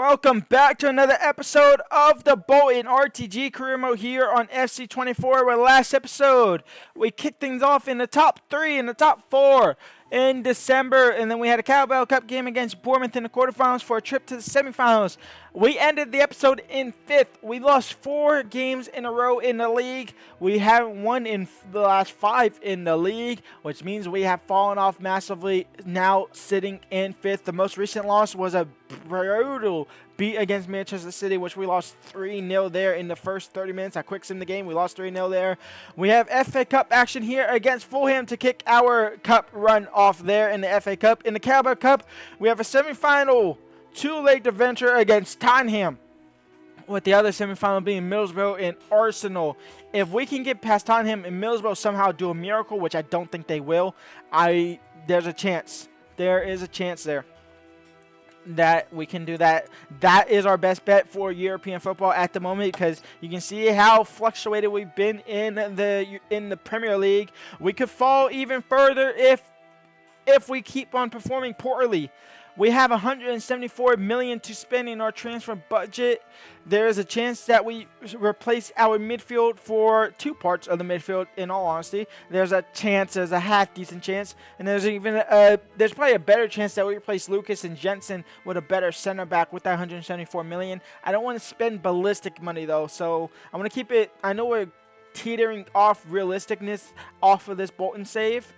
Welcome back to another episode of the Bolton RTG career mode here on FC24. Where last episode we kicked things off in the top 3 and the top 4 in December, and then we had a Cowbell Cup game against Bournemouth in the quarterfinals for a trip to the semifinals. We ended the episode in 5th. We lost 4 games in a row in the league. We haven't won in the last 5 in the league, which means we have fallen off massively, now sitting in 5th. The most recent loss was a brutal beat against Manchester City, which we lost 3-0 there in the first 30 minutes. I quick sim the game. We lost 3-0 there. We have FA Cup action here against Fulham to kick our cup run off there in the FA Cup. In the Carabao Cup, we have a semi-final two-leg adventure against Tottenham, with the other semi-final being Middlesbrough and Arsenal. If we can get past Tottenham and Middlesbrough somehow do a miracle, which I don't think they will, there's a chance. There is a chance there that we can do that. That is our best bet for European football at the moment, because you can see how fluctuated we've been in the Premier League. We could fall even further if we keep on performing poorly. We have 174 million to spend in our transfer budget. There is a chance that we replace our midfield for 2 parts of the midfield, in all honesty. There's a chance, there's a half decent chance, and there's even there's probably a better chance that we replace Lucas and Jensen with a better center back with that 174 million. I don't want to spend ballistic money though, so I want to keep it. I know we're teetering off realisticness off of this Bolton save,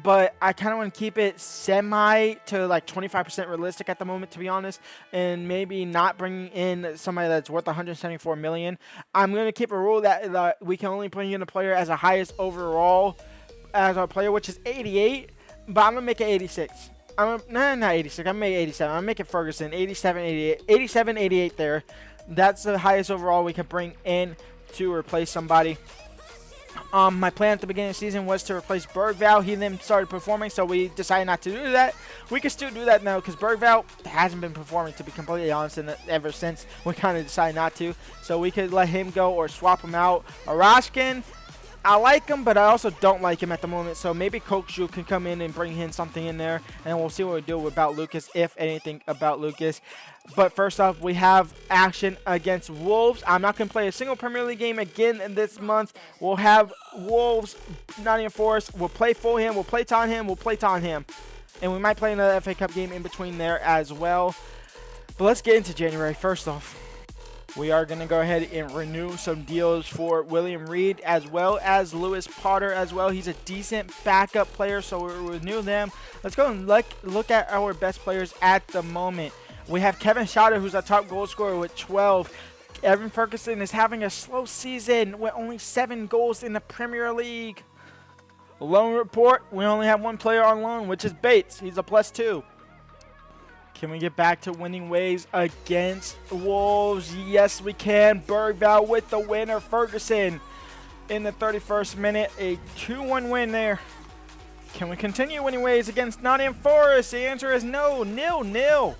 but I kind of want to keep it semi to like 25% realistic at the moment, to be honest, and maybe not bringing in somebody that's worth 174 million. I'm going to keep a rule that we can only bring in a player as the highest overall as our player, which is 88, but I'm going to make it 86. Not 86, I'm going to make it 87. I'm going to make it Ferguson, 87, 88, 87, 88 there. That's the highest overall we can bring in to replace somebody. My plan at the beginning of the season was to replace Bergvall. He then started performing, so we decided not to do that. We can still do that now because Bergvall hasn't been performing, to be completely honest, ever since we kind of decided not to. So we could let him go or swap him out. Arashkin, I like him, but I also don't like him at the moment. So maybe Kokshu can come in and bring in something in there, and we'll see what we do about Lucas, if anything about Lucas. But first off, we have action against Wolves. I'm not going to play a single Premier League game again in this month. We'll have Wolves, Nottingham Forest. We'll play Fulham. We'll play Tottenham. We'll play Tottenham. And we might play another FA Cup game in between there as well. But let's get into January. First off, we are going to go ahead and renew some deals for William Reed as well as Lewis Potter as well. He's a decent backup player, so we'll renew them. Let's go and look at our best players at the moment. We have Kevin Schade, who's our top goal scorer with 12. Evan Ferguson is having a slow season with only 7 goals in the Premier League. Loan report, we only have 1 player on loan, which is Bates. He's a +2. Can we get back to winning ways against Wolves? Yes, we can. Bergvall with the winner. Ferguson in the 31st minute. A 2-1 win there. Can we continue winning ways against Nottingham Forest? The answer is no. 0-0.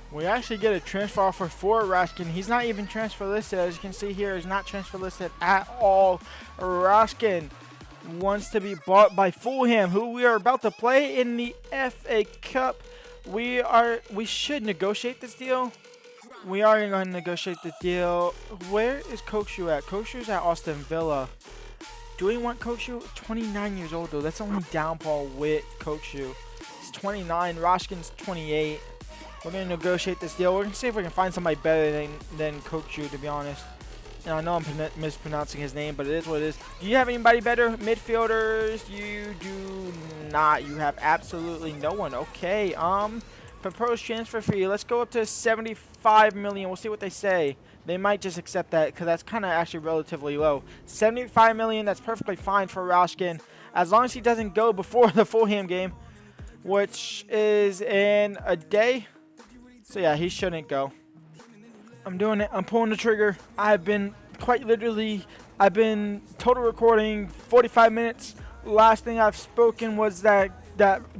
We actually get a transfer offer for Rashkin. He's not even transfer listed. As you can see here, he's not transfer listed at all. Rashkin wants to be bought by Fulham, who we are about to play in the FA Cup. We should negotiate this deal. We are going to negotiate the deal. Where is Kokshu at? Kokshu's at Aston Villa. Do we want Kokshu? 29 years old though. That's only downfall with Kokshu. He's 29. Rashkin's 28. We're going to negotiate this deal. We're going to see if we can find somebody better than Kokshu, to be honest. And I know I'm mispronouncing his name, but it is what it is. Do you have anybody better? Midfielders? You do not. You have absolutely no one. Okay. Proposed transfer fee. Let's go up to 75 million. We'll see what they say. They might just accept that because that's kind of actually relatively low. 75 million. That's perfectly fine for Rashkin, as long as he doesn't go before the Fulham game, which is in a day. So yeah, he shouldn't go. I'm doing it. I'm pulling the trigger. I've been total recording 45 minutes. Last thing I've spoken was that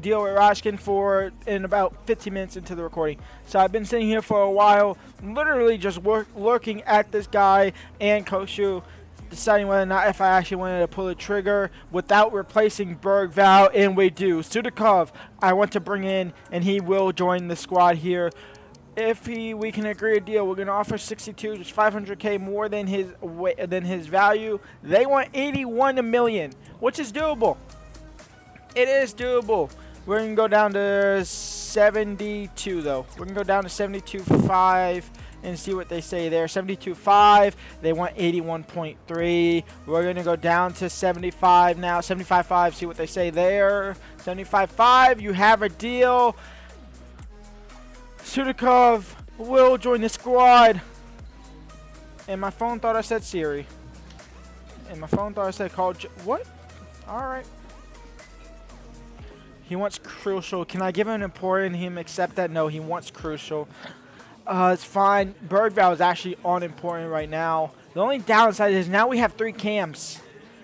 deal with Rashkin for in about 15 minutes into the recording. So I've been sitting here for a while, literally just looking at this guy and Kokshu, deciding whether or not if I actually wanted to pull the trigger without replacing Bergvall, and we do. Sudakov, I want to bring in, and he will join the squad here. we can agree a deal, we're gonna offer 62, just 500K more than his value. They want 81 million, which is doable. It is doable. We're gonna go down to 72 though. We're gonna go down to 72.5 and see what they say there. 72.5. They want 81.3. We're gonna go down to 75 now. 75.5. See what they say there. 75.5. You have a deal. Sudakov will join the squad. And my phone thought I said Siri. And my phone thought I said call. What? All right. He wants crucial. Can I give him an important? Him accept that? No, he wants crucial. It's fine. Bergvall is actually on important right now. The only downside is now we have 3 cams.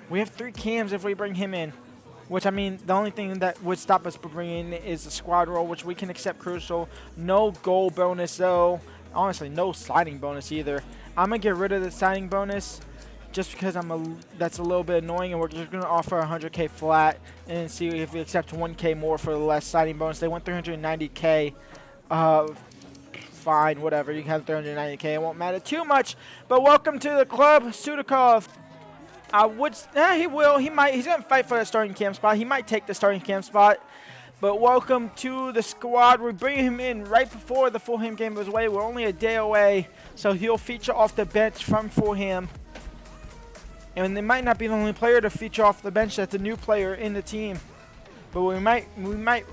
We have 3 cams if we bring him in. Which, I mean, the only thing that would stop us from bringing in is the squad role, which we can accept crucial. No goal bonus, though. Honestly, no signing bonus either. I'm going to get rid of the signing bonus just because that's a little bit annoying, and we're just going to offer 100K flat and see if we accept 1K more for the less signing bonus. They want 390K. Fine, whatever. You can have 390K. It won't matter too much. But welcome to the club, Sudakov. He will. He might. He's gonna fight for the starting cam spot. He might take the starting cam spot. But welcome to the squad. We're bringing him in right before the Fulham game goes away. We're only a day away, so he'll feature off the bench from Fulham. And they might not be the only player to feature off the bench. That's a new player in the team. But we might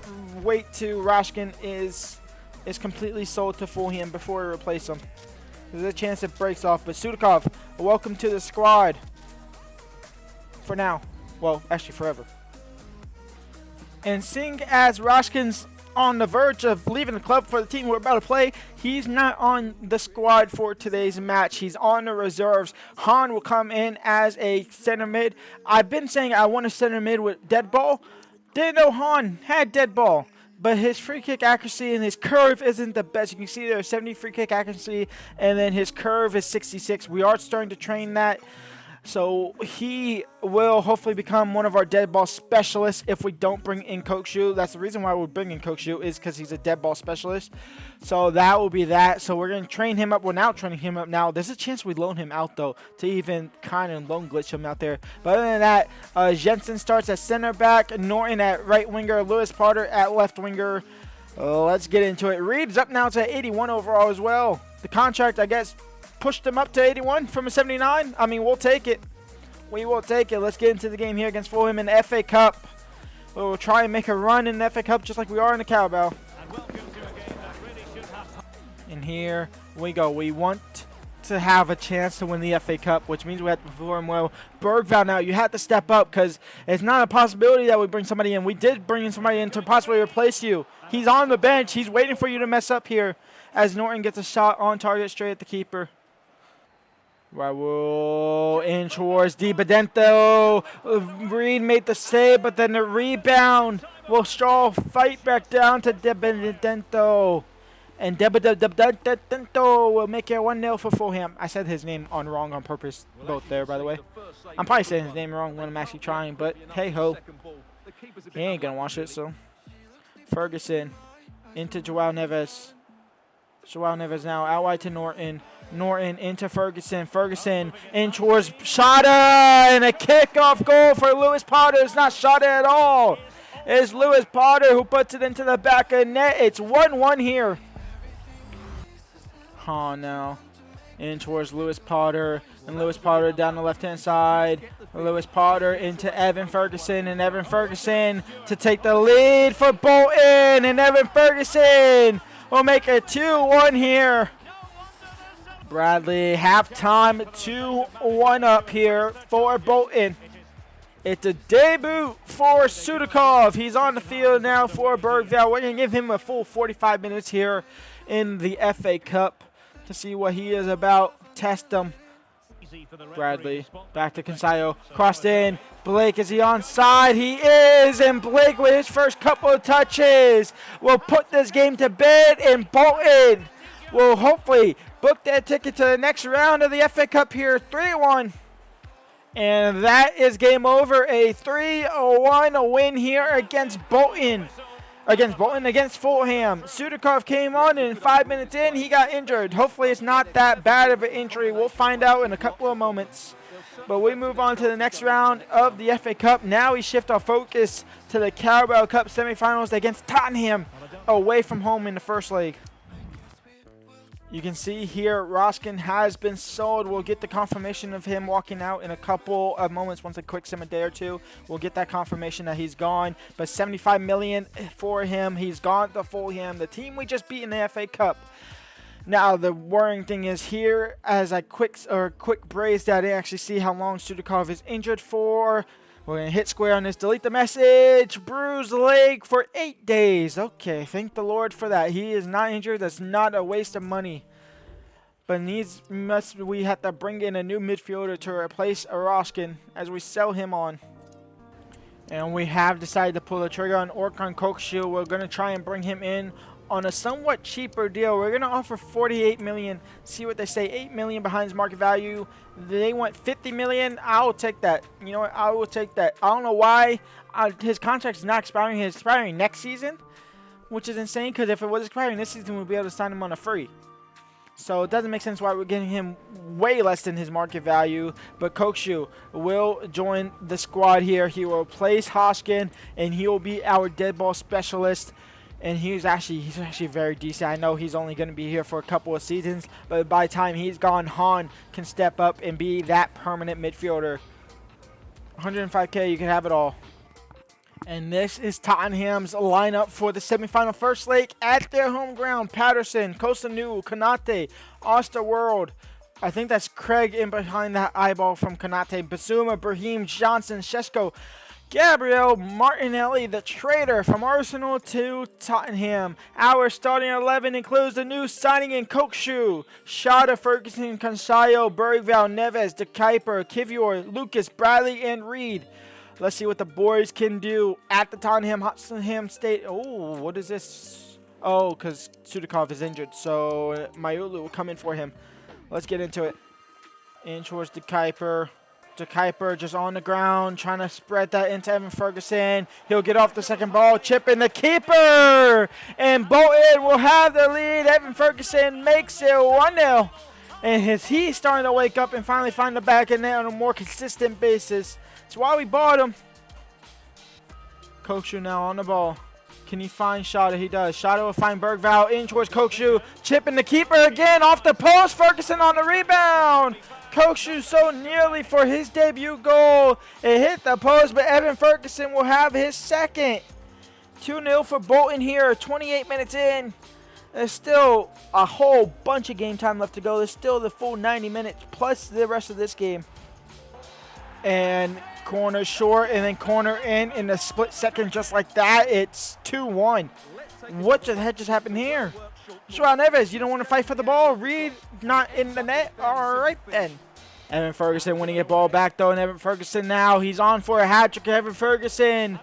wait till Rashkin is completely sold to Fulham before we replace him. There's a chance it breaks off. But Sudakov, welcome to the squad. For now. Well, actually forever. And seeing as Rashkin's on the verge of leaving the club for the team we're about to play, he's not on the squad for today's match. He's on the reserves. Han will come in as a center mid. I've been saying I want a center mid with dead ball. Didn't know Han had dead ball. But his free kick accuracy and his curve isn't the best. You can see there's 70 free kick accuracy, and then his curve is 66. We are starting to train that. So he will hopefully become one of our dead ball specialists if we don't bring in Kokshu. That's the reason why we're bringing Kokshu, is because he's a dead ball specialist. So that will be that. So we're going to train him up. We're now training him up now. There's a chance we loan him out, though, to even kind of loan glitch him out there. But other than that, Jensen starts at center back, Norton at right winger, Lewis Potter at left winger. Let's get into it. Reed's up now to 81 overall as well. The contract, I guess, pushed him up to 81 from a 79. I mean, we'll take it. We will take it. Let's get into the game here against Fulham in the FA Cup. We'll try and make a run in the FA Cup just like we are in the Carabao. And here we go. We want to have a chance to win the FA Cup, which means we have to perform well. Bergvall now, you have to step up because it's not a possibility that we bring somebody in. We did bring in somebody in to possibly replace you. He's on the bench. He's waiting for you to mess up here as Norton gets a shot on target straight at the keeper. Raul in towards Di Benedetto. Reed made the save, but then the rebound will Straw fight back down to Di Benedetto. And Di Benedetto will make it 1-0 for Fulham. I said his name wrong on purpose, both there, by the way. I'm probably saying his name wrong when I'm actually trying, but hey-ho. He ain't going to watch it, so. Ferguson into Joao Neves. Joao Neves now out wide to Norton. Norton into Ferguson. Ferguson in towards Shada, and a kickoff goal for Lewis Potter. It's not Shada at all. It's Lewis Potter who puts it into the back of net. It's 1-1 here. Now in towards Lewis Potter, and Lewis Potter down the left-hand side. Lewis Potter into Evan Ferguson, and Evan Ferguson to take the lead for Bolton, and Evan Ferguson will make it 2-1 here. Bradley, halftime, 2-1 up here for Bolton. It's a debut for Sudakov. He's on the field now for Bergvall. We're going to give him a full 45 minutes here in the FA Cup to see what he is about. Test him. Bradley, back to Consayo. Crossed in. Blake, is he onside? He is, and Blake with his first couple of touches will put this game to bed, and Bolton will hopefully book that ticket to the next round of the FA Cup here, 3-1. And that is game over, a 3-1 win here against Bolton. against Bolton, against Fulham. Sudakov came on, and 5 minutes in, he got injured. Hopefully it's not that bad of an injury. We'll find out in a couple of moments. But we move on to the next round of the FA Cup. Now we shift our focus to the Carabao Cup semifinals against Tottenham away from home in the first leg. You can see here Roskin has been sold. We'll get the confirmation of him walking out in a couple of moments. Once a quick sim, a day or two, we'll get that confirmation that he's gone. But 75 million for him. He's gone to Fulham, the team we just beat in the FA Cup. Now the worrying thing is here, as I quick braze that in, actually see how long Sudakov is injured for. We're going to hit square on this, delete the message, bruised leg for 8 days. Okay, thank the Lord for that. He is not injured. That's not a waste of money. But we have to bring in a new midfielder to replace Roskin as we sell him on. And we have decided to pull the trigger on Orkun Kokshu. We're going to try and bring him in on a somewhat cheaper deal. We're going to offer 48 million. See what they say. 8 million behind his market value. They want 50 million. I'll take that. You know what? I will take that. I don't know why. His contract's not expiring. It's expiring next season, which is insane, because if it was expiring this season, we'd be able to sign him on a free. So it doesn't make sense why we're getting him way less than his market value. But Kokshu will join the squad here. He will replace Hoskin, and he will be our dead ball specialist. And he's actually very decent. I know he's only going to be here for a couple of seasons, but by the time he's gone, Han can step up and be that permanent midfielder. 105K, you can have it all. And this is Tottenham's lineup for the semifinal first leg at their home ground. Patterson, Kosanu, Konate, Osterworld. I think that's Craig in behind that eyeball from Konate. Basuma, Brahim, Johnson, Shesko, Gabriel Martinelli, the traitor from Arsenal to Tottenham. Our starting 11 includes the new signing in Kokshu, Shada, Ferguson, Consayo, Bergvall, Neves, De Kuiper, Kivior, Lucas, Bradley, and Reed. Let's see what the boys can do at the Tottenham State. Oh, what is this? Oh, because Sudakov is injured, so Mayulu will come in for him. Let's get into it. In towards De Kuiper. De Kuiper just on the ground, trying to spread that into Evan Ferguson. He'll get off the second ball, chip in the keeper, and Bolton will have the lead. Evan Ferguson makes it 1-0, and he's starting to wake up and finally find the back of net on a more consistent basis. That's why we bought him. Kokshu now on the ball. Can he find Shada? He does. Shada will find Bergvall in towards Kokshu. Chip in the keeper again off the post. Ferguson on the rebound. Kokshu so nearly for his debut goal. It hit the post, but Evan Ferguson will have his second. 2-0 for Bolton here, 28 minutes in. There's still a whole bunch of game time left to go. There's still the full 90 minutes plus the rest of this game. And corner short and then corner in a split second just like that. It's 2-1. What the heck just happened here? Joao Neves, you don't want to fight for the ball? Reed not in the net? All right then. Evan Ferguson winning a ball back though, and Evan Ferguson now, he's on for a hat-trick. Evan Ferguson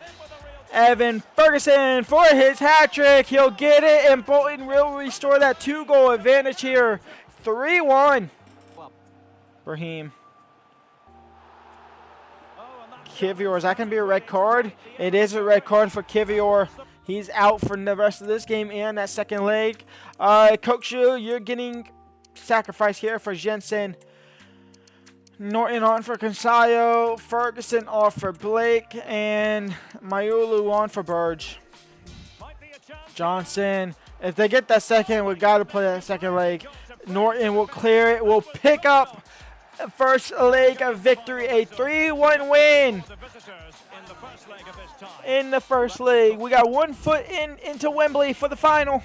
for his hat-trick. He'll get it, and Bolton will restore that 2-goal advantage here. 3-1. Brahim. Kivior, is that going to be a red card? It is a red card for Kivior. He's out for the rest of this game and that second leg. Kokshu, you're getting sacrificed here for Jensen. Norton on for Consayo. Ferguson off for Blake. And Mayulu on for Burge. Johnson. If they get that second, we got to play that second leg. Norton will clear it. We'll pick up first leg of victory, a 3-1 win in the first leg. We got 1 foot into Wembley for the final.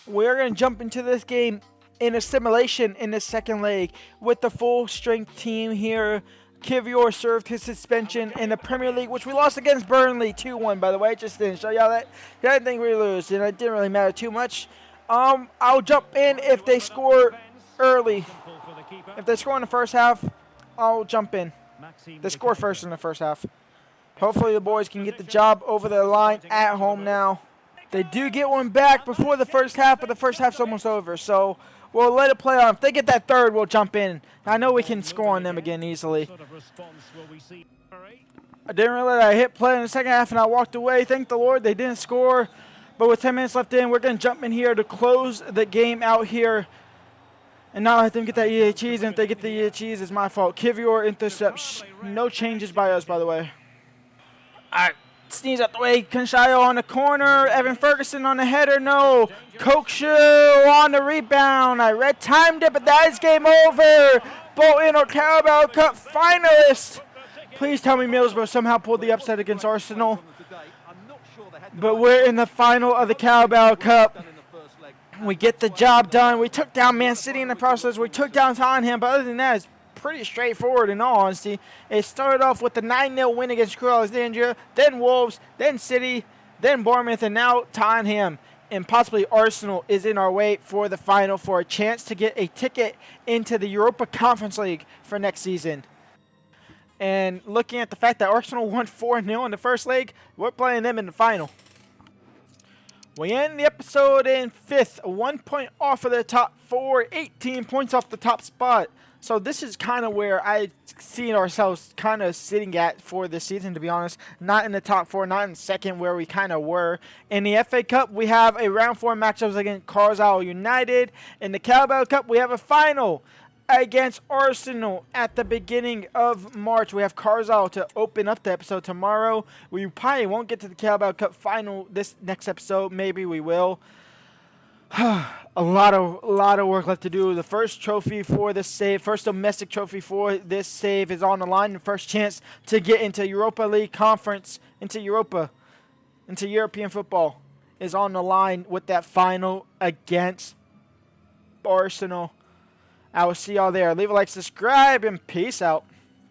We're going to jump into this game in a simulation in the second leg with the full strength team here. Kivior served his suspension in the Premier League, which we lost against Burnley 2-1, by the way. Just didn't show y'all that. I didn't think we lose, and it didn't really matter too much. I'll jump in if they score early. If they score in the first half, I'll jump in. They score first in the first half. Hopefully the boys can get the job over the line at home now. They do get one back before the first half, but the first half's almost over. So we'll let it play on. If they get that third, we'll jump in. I know we can score on them again easily. I didn't realize I hit play in the second half and I walked away. Thank the Lord they didn't score. But with 10 minutes left in, we're going to jump in here to close the game out here. And now I have to get that EA cheese, and if they get the EA cheese, it's my fault. Kivior intercepts. No changes by us, by the way. All right, sneeze out the way. Conshayo on the corner. Evan Ferguson on the header. No. Kokshu on the rebound. I red timed it, but that is game over. Bolton or Carabao Cup finalist. Please tell me Middlesbrough somehow pulled the upset against Arsenal. But we're in the final of the Carabao Cup. We get the job done. We took down Man City in the process. We took down Tottenham, but other than that, it's pretty straightforward in all honesty. It started off with the 9-0 win against Crew Alexandria, then Wolves, then City, then Bournemouth, and now Tottenham. And possibly Arsenal is in our way for the final for a chance to get a ticket into the Europa Conference League for next season. And looking at the fact that Arsenal won 4-0 in the first leg, we're playing them in the final. We end the episode in 5th, 1 point off of the top 4, 18 points off the top spot. So this is kind of where I see ourselves kind of sitting at for this season, to be honest. Not in the top 4, not in second where we kind of were. In the FA Cup, we have a round 4 matchups against Carlisle United. In the Carabao Cup, we have a final against Arsenal at the beginning of March. We have Carlisle to open up the episode tomorrow. We probably won't get to the Carabao Cup final this next episode. Maybe we will. A lot of work left to do. The first trophy for this save, first domestic trophy for this save is on the line. The first chance to get into Europa League Conference, into European football is on the line with that final against Arsenal. I will see y'all there. Leave a like, subscribe, and peace out.